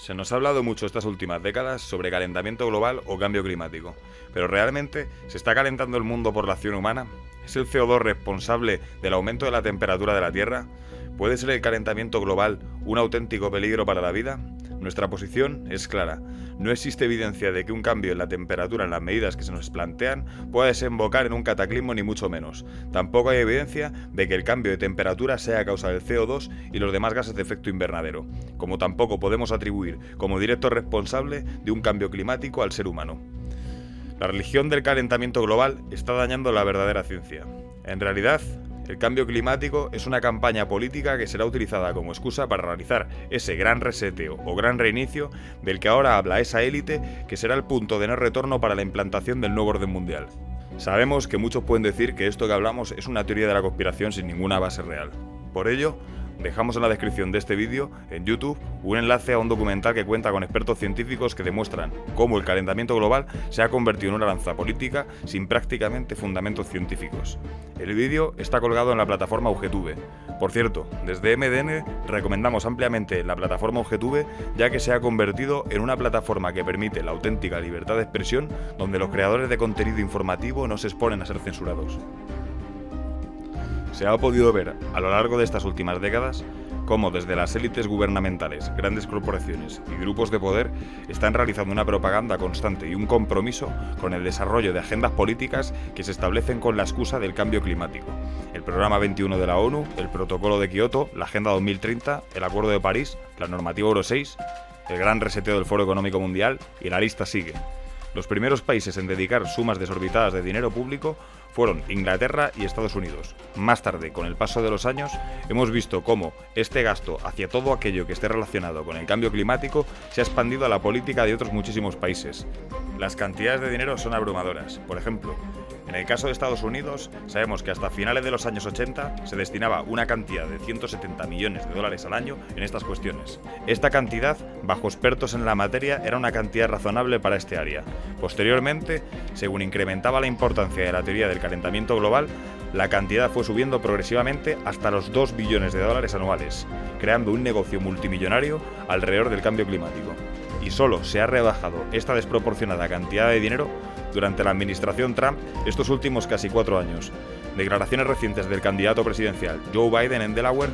Se nos ha hablado mucho estas últimas décadas sobre calentamiento global o cambio climático, pero ¿realmente se está calentando el mundo por la acción humana? ¿Es el CO2 responsable del aumento de la temperatura de la Tierra? ¿Puede ser el calentamiento global un auténtico peligro para la vida? Nuestra posición es clara. No existe evidencia de que un cambio en la temperatura en las medidas que se nos plantean pueda desembocar en un cataclismo ni mucho menos. Tampoco hay evidencia de que el cambio de temperatura sea a causa del CO2 y los demás gases de efecto invernadero, como tampoco podemos atribuir como directo responsable de un cambio climático al ser humano. La religión del calentamiento global está dañando la verdadera ciencia. En realidad, el cambio climático es una campaña política que será utilizada como excusa para realizar ese gran reseteo o gran reinicio del que ahora habla esa élite, que será el punto de no retorno para la implantación del nuevo orden mundial. Sabemos que muchos pueden decir que esto que hablamos es una teoría de la conspiración sin ninguna base real. Por ello, dejamos en la descripción de este vídeo, en YouTube, un enlace a un documental que cuenta con expertos científicos que demuestran cómo el calentamiento global se ha convertido en una danza política sin prácticamente fundamentos científicos. El vídeo está colgado en la plataforma UGTube. Por cierto, desde MDN recomendamos ampliamente la plataforma UGTube, ya que se ha convertido en una plataforma que permite la auténtica libertad de expresión, donde los creadores de contenido informativo no se exponen a ser censurados. Se ha podido ver a lo largo de estas últimas décadas cómo desde las élites gubernamentales, grandes corporaciones y grupos de poder están realizando una propaganda constante y un compromiso con el desarrollo de agendas políticas que se establecen con la excusa del cambio climático. El Programa 21 de la ONU, el Protocolo de Kioto, la Agenda 2030, el Acuerdo de París, la Normativa Euro 6, el Gran Reseteo del Foro Económico Mundial y la lista sigue. Los primeros países en dedicar sumas desorbitadas de dinero público fueron Inglaterra y Estados Unidos. Más tarde, con el paso de los años, hemos visto cómo este gasto hacia todo aquello que esté relacionado con el cambio climático se ha expandido a la política de otros muchísimos países. Las cantidades de dinero son abrumadoras. Por ejemplo, en el caso de Estados Unidos, sabemos que hasta finales de los años 80 se destinaba una cantidad de 170 millones de dólares al año en estas cuestiones. Esta cantidad, bajo expertos en la materia, era una cantidad razonable para este área. Posteriormente, según incrementaba la importancia de la teoría del calentamiento global, la cantidad fue subiendo progresivamente hasta los 2 billones de dólares anuales, creando un negocio multimillonario alrededor del cambio climático. Y solo se ha rebajado esta desproporcionada cantidad de dinero durante la administración Trump estos últimos casi 4 años. Declaraciones recientes del candidato presidencial Joe Biden en Delaware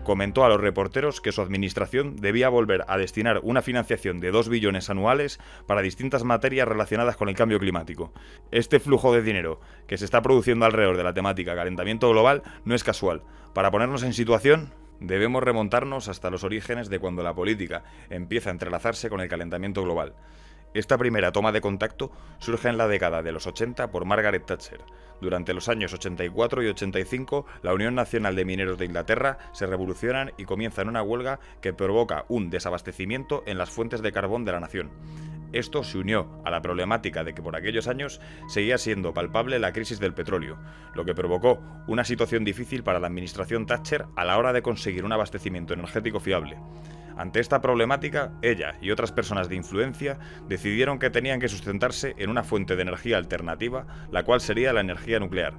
comentó a los reporteros que su administración debía volver a destinar una financiación de 2 billones anuales para distintas materias relacionadas con el cambio climático. Este flujo de dinero que se está produciendo alrededor de la temática calentamiento global no es casual. Para ponernos en situación, debemos remontarnos hasta los orígenes de cuando la política empieza a entrelazarse con el calentamiento global. Esta primera toma de contacto surge en la década de los 80 por Margaret Thatcher. Durante los años 84 y 85, la Unión Nacional de Mineros de Inglaterra se revolucionan y comienzan una huelga que provoca un desabastecimiento en las fuentes de carbón de la nación. Esto se unió a la problemática de que por aquellos años seguía siendo palpable la crisis del petróleo, lo que provocó una situación difícil para la administración Thatcher a la hora de conseguir un abastecimiento energético fiable. Ante esta problemática, ella y otras personas de influencia decidieron que tenían que sustentarse en una fuente de energía alternativa, la cual sería la energía nuclear.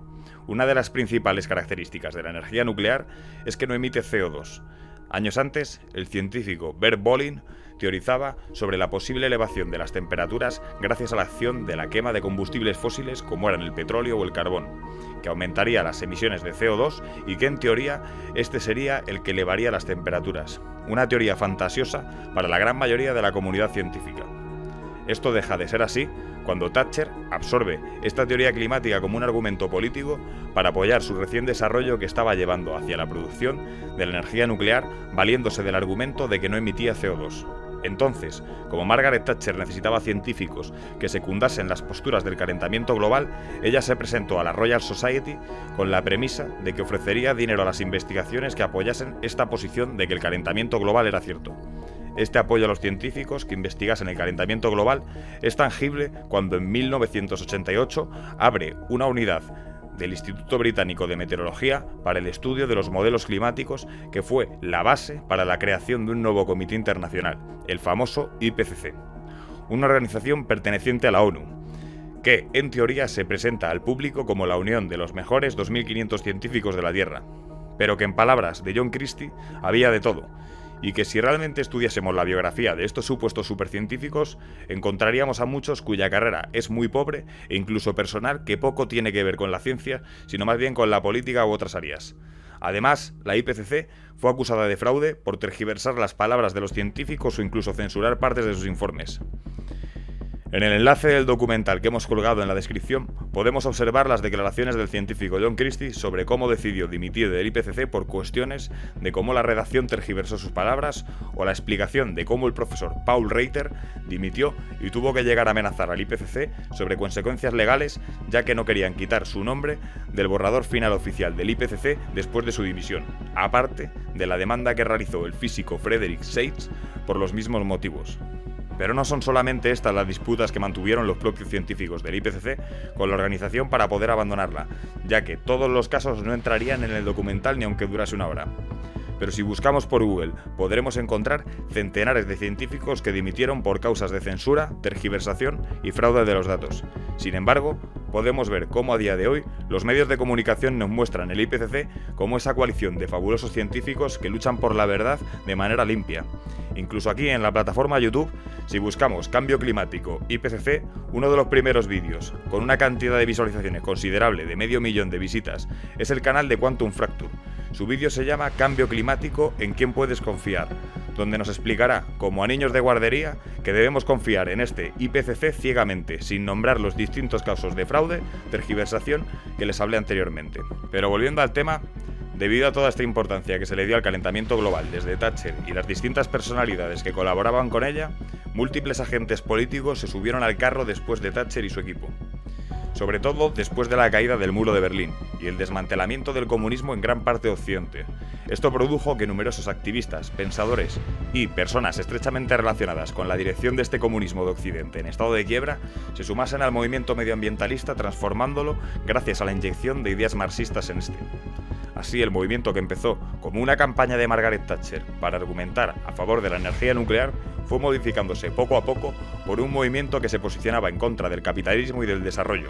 Una de las principales características de la energía nuclear es que no emite CO2. Años antes, el científico Bert Bolin teorizaba sobre la posible elevación de las temperaturas gracias a la acción de la quema de combustibles fósiles como eran el petróleo o el carbón, que aumentaría las emisiones de CO2 y que en teoría este sería el que elevaría las temperaturas. Una teoría fantasiosa para la gran mayoría de la comunidad científica. Esto deja de ser así cuando Thatcher absorbe esta teoría climática como un argumento político para apoyar su recién desarrollo que estaba llevando hacia la producción de la energía nuclear, valiéndose del argumento de que no emitía CO2. Entonces, como Margaret Thatcher necesitaba científicos que secundasen las posturas del calentamiento global, ella se presentó a la Royal Society con la premisa de que ofrecería dinero a las investigaciones que apoyasen esta posición de que el calentamiento global era cierto. Este apoyo a los científicos que investigasen el calentamiento global es tangible cuando en 1988 abre una unidad del Instituto Británico de Meteorología para el estudio de los modelos climáticos, que fue la base para la creación de un nuevo comité internacional, el famoso IPCC, una organización perteneciente a la ONU, que en teoría se presenta al público como la unión de los mejores 2.500 científicos de la Tierra, pero que en palabras de John Christie había de todo, y que si realmente estudiásemos la biografía de estos supuestos supercientíficos, encontraríamos a muchos cuya carrera es muy pobre e incluso personal, que poco tiene que ver con la ciencia, sino más bien con la política u otras áreas. Además, la IPCC fue acusada de fraude por tergiversar las palabras de los científicos o incluso censurar partes de sus informes. En el enlace del documental que hemos colgado en la descripción podemos observar las declaraciones del científico John Christie sobre cómo decidió dimitir del IPCC por cuestiones de cómo la redacción tergiversó sus palabras, o la explicación de cómo el profesor Paul Reiter dimitió y tuvo que llegar a amenazar al IPCC sobre consecuencias legales, ya que no querían quitar su nombre del borrador final oficial del IPCC después de su dimisión, aparte de la demanda que realizó el físico Frederick Seitz por los mismos motivos. Pero no son solamente estas las disputas que mantuvieron los propios científicos del IPCC con la organización para poder abandonarla, ya que todos los casos no entrarían en el documental ni aunque durase una hora. Pero si buscamos por Google, podremos encontrar centenares de científicos que dimitieron por causas de censura, tergiversación y fraude de los datos. Sin embargo, podemos ver cómo a día de hoy los medios de comunicación nos muestran el IPCC como esa coalición de fabulosos científicos que luchan por la verdad de manera limpia. Incluso aquí en la plataforma YouTube, si buscamos cambio climático IPCC, uno de los primeros vídeos, con una cantidad de visualizaciones considerable de 500.000 de visitas, es el canal de Quantum Fracture. Su vídeo se llama Cambio climático, ¿en quién puedes confiar?, donde nos explicará, como a niños de guardería, que debemos confiar en este IPCC ciegamente, sin nombrar los distintos casos de fraude, tergiversación que les hablé anteriormente. Pero volviendo al tema, debido a toda esta importancia que se le dio al calentamiento global desde Thatcher y las distintas personalidades que colaboraban con ella, múltiples agentes políticos se subieron al carro después de Thatcher y su equipo. Sobre todo después de la caída del muro de Berlín y el desmantelamiento del comunismo en gran parte de Occidente. Esto produjo que numerosos activistas, pensadores y personas estrechamente relacionadas con la dirección de este comunismo de Occidente en estado de quiebra se sumasen al movimiento medioambientalista, transformándolo gracias a la inyección de ideas marxistas en este. Así, el movimiento, que empezó como una campaña de Margaret Thatcher para argumentar a favor de la energía nuclear, fue modificándose poco a poco por un movimiento que se posicionaba en contra del capitalismo y del desarrollo.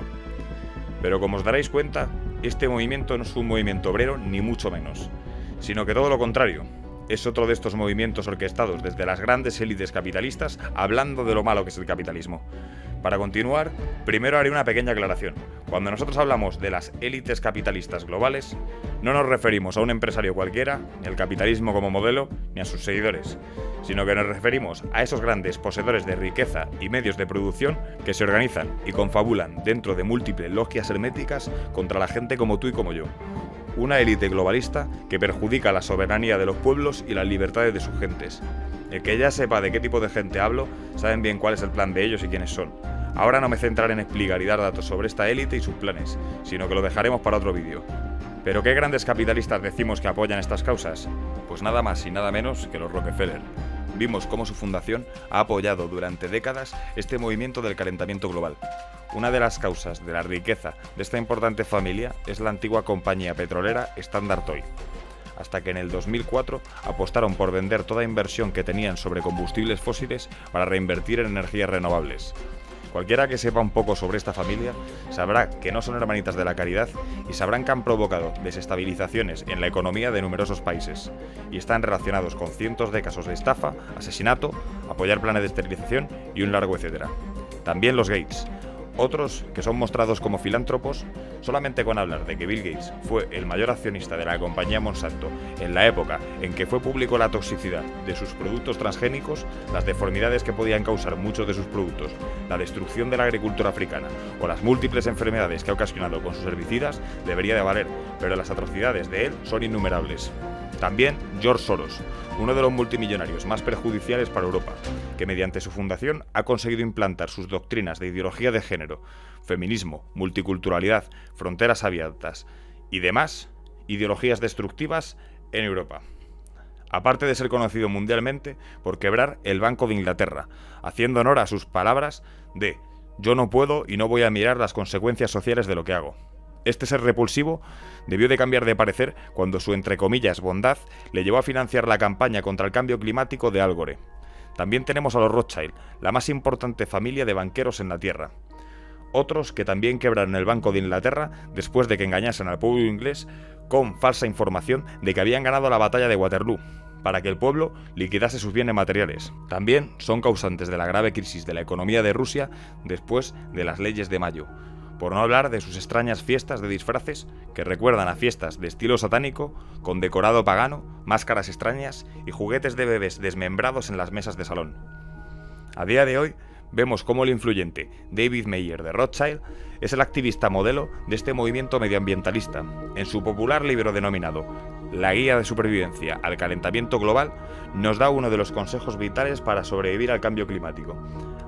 Pero como os daréis cuenta, este movimiento no es un movimiento obrero, ni mucho menos, sino que todo lo contrario. Es otro de estos movimientos orquestados desde las grandes élites capitalistas, hablando de lo malo que es el capitalismo. Para continuar, primero haré una pequeña aclaración. Cuando nosotros hablamos de las élites capitalistas globales, no nos referimos a un empresario cualquiera, ni al capitalismo como modelo, ni a sus seguidores, sino que nos referimos a esos grandes poseedores de riqueza y medios de producción que se organizan y confabulan dentro de múltiples logias herméticas contra la gente como tú y como yo. Una élite globalista que perjudica la soberanía de los pueblos y las libertades de sus gentes. El que ya sepa de qué tipo de gente hablo, saben bien cuál es el plan de ellos y quiénes son. Ahora no me centraré en explicar y dar datos sobre esta élite y sus planes, sino que lo dejaremos para otro vídeo. ¿Pero qué grandes capitalistas decimos que apoyan estas causas? Pues nada más y nada menos que los Rockefeller. Vimos cómo su fundación ha apoyado durante décadas este movimiento del calentamiento global. Una de las causas de la riqueza de esta importante familia es la antigua compañía petrolera Standard Oil, hasta que en el 2004 apostaron por vender toda inversión que tenían sobre combustibles fósiles para reinvertir en energías renovables. Cualquiera que sepa un poco sobre esta familia sabrá que no son hermanitas de la caridad y sabrán que han provocado desestabilizaciones en la economía de numerosos países y están relacionados con cientos de casos de estafa, asesinato, apoyar planes de esterilización y un largo etcétera. También los Gates. Otros, que son mostrados como filántropos, solamente con hablar de que Bill Gates fue el mayor accionista de la compañía Monsanto en la época en que fue público la toxicidad de sus productos transgénicos, las deformidades que podían causar muchos de sus productos, la destrucción de la agricultura africana o las múltiples enfermedades que ha ocasionado con sus herbicidas, debería de valer, pero las atrocidades de él son innumerables. También George Soros, uno de los multimillonarios más perjudiciales para Europa, que mediante su fundación ha conseguido implantar sus doctrinas de ideología de género, feminismo, multiculturalidad, fronteras abiertas y demás ideologías destructivas en Europa. Aparte de ser conocido mundialmente por quebrar el Banco de Inglaterra, haciendo honor a sus palabras de «yo no puedo y no voy a mirar las consecuencias sociales de lo que hago». Este ser repulsivo debió de cambiar de parecer cuando su, entre comillas, bondad le llevó a financiar la campaña contra el cambio climático de Al Gore. También tenemos a los Rothschild, la más importante familia de banqueros en la Tierra. Otros que también quebraron el Banco de Inglaterra después de que engañasen al pueblo inglés con falsa información de que habían ganado la batalla de Waterloo. para que el pueblo liquidase sus bienes materiales. También son causantes de la grave crisis de la economía de Rusia después de las leyes de mayo. Por no hablar de sus extrañas fiestas de disfraces que recuerdan a fiestas de estilo satánico, con decorado pagano, máscaras extrañas y juguetes de bebés desmembrados en las mesas de salón. A día de hoy, vemos cómo el influyente David Meyer de Rothschild es el activista modelo de este movimiento medioambientalista. En su popular libro denominado La guía de supervivencia al calentamiento global, nos da uno de los consejos vitales para sobrevivir al cambio climático: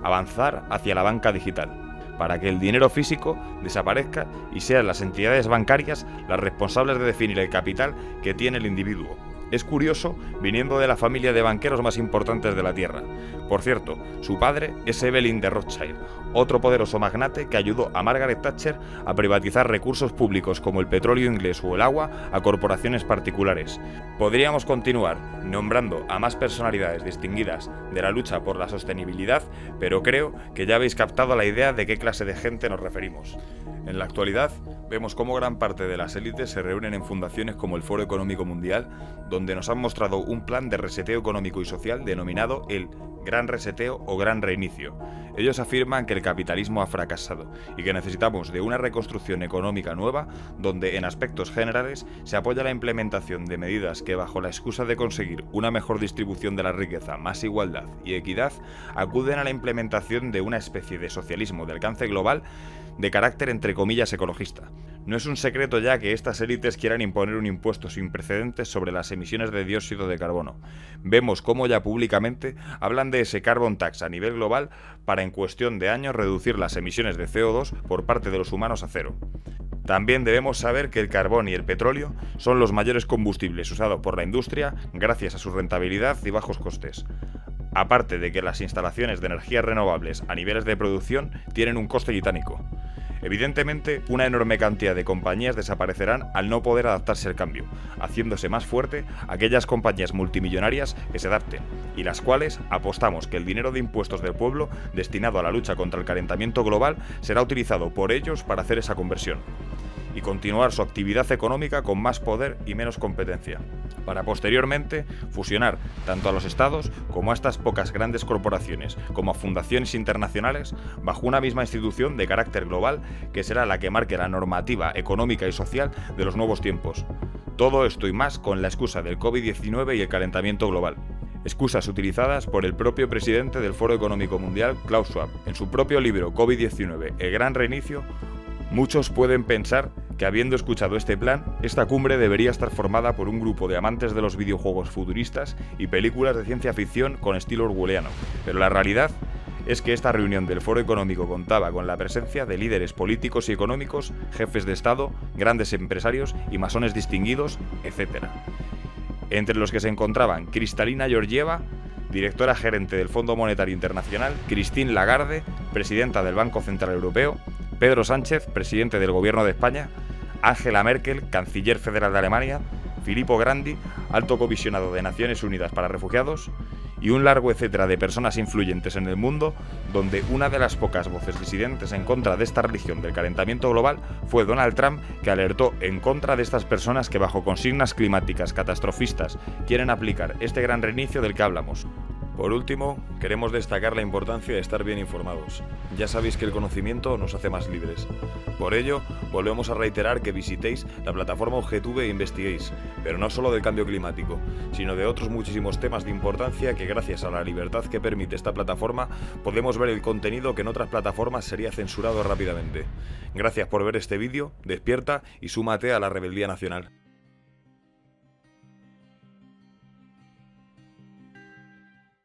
avanzar hacia la banca digital, para que el dinero físico desaparezca y sean las entidades bancarias las responsables de definir el capital que tiene el individuo. Es curioso, viniendo de la familia de banqueros más importantes de la Tierra. Por cierto, su padre es Evelyn de Rothschild, otro poderoso magnate que ayudó a Margaret Thatcher a privatizar recursos públicos como el petróleo inglés o el agua a corporaciones particulares. Podríamos continuar nombrando a más personalidades distinguidas de la lucha por la sostenibilidad, pero creo que ya habéis captado la idea de qué clase de gente nos referimos. En la actualidad, vemos cómo gran parte de las élites se reúnen en fundaciones como el Foro Económico Mundial, donde nos han mostrado un plan de reseteo económico y social denominado el Gran Reseteo o Gran Reinicio. Ellos afirman que el capitalismo ha fracasado y que necesitamos de una reconstrucción económica nueva, donde en aspectos generales se apoya la implementación de medidas que, bajo la excusa de conseguir una mejor distribución de la riqueza, más igualdad y equidad, acuden a la implementación de una especie de socialismo de alcance global de carácter entre comillas ecologista. No es un secreto ya que estas élites quieran imponer un impuesto sin precedentes sobre las emisiones de dióxido de carbono. Vemos cómo ya públicamente hablan de ese carbon tax a nivel global para en cuestión de años reducir las emisiones de CO2 por parte de los humanos a cero. También debemos saber que el carbón y el petróleo son los mayores combustibles usados por la industria gracias a su rentabilidad y bajos costes. Aparte de que las instalaciones de energías renovables a niveles de producción tienen un coste titánico. Evidentemente, una enorme cantidad de compañías desaparecerán al no poder adaptarse al cambio, haciéndose más fuerte aquellas compañías multimillonarias que se adapten, y las cuales apostamos que el dinero de impuestos del pueblo destinado a la lucha contra el calentamiento global será utilizado por ellos para hacer esa conversión y continuar su actividad económica con más poder y menos competencia, para posteriormente fusionar tanto a los estados como a estas pocas grandes corporaciones, como a fundaciones internacionales, bajo una misma institución de carácter global que será la que marque la normativa económica y social de los nuevos tiempos. Todo esto y más con la excusa del COVID-19 y el calentamiento global. Excusas utilizadas por el propio presidente del Foro Económico Mundial, Klaus Schwab. En su propio libro COVID-19, El Gran Reinicio, muchos pueden pensar que habiendo escuchado este plan, esta cumbre debería estar formada por un grupo de amantes de los videojuegos futuristas y películas de ciencia ficción con estilo orwelliano. Pero la realidad es que esta reunión del Foro Económico contaba con la presencia de líderes políticos y económicos, jefes de Estado, grandes empresarios y masones distinguidos, etc. Entre los que se encontraban Kristalina Georgieva, directora gerente del Fondo Monetario Internacional, Christine Lagarde, presidenta del Banco Central Europeo, Pedro Sánchez, presidente del Gobierno de España, Angela Merkel, canciller federal de Alemania, Filippo Grandi, alto comisionado de Naciones Unidas para Refugiados, y un largo etcétera de personas influyentes en el mundo, donde una de las pocas voces disidentes en contra de esta religión del calentamiento global fue Donald Trump, que alertó en contra de estas personas que bajo consignas climáticas catastrofistas quieren aplicar este gran reinicio del que hablamos. Por último, queremos destacar la importancia de estar bien informados. Ya sabéis que el conocimiento nos hace más libres. Por ello, volvemos a reiterar que visitéis la plataforma ObjeTube e investiguéis, pero no solo del cambio climático, sino de otros muchísimos temas de importancia que gracias a la libertad que permite esta plataforma podemos ver el contenido que en otras plataformas sería censurado rápidamente. Gracias por ver este vídeo, despierta y súmate a la rebeldía nacional.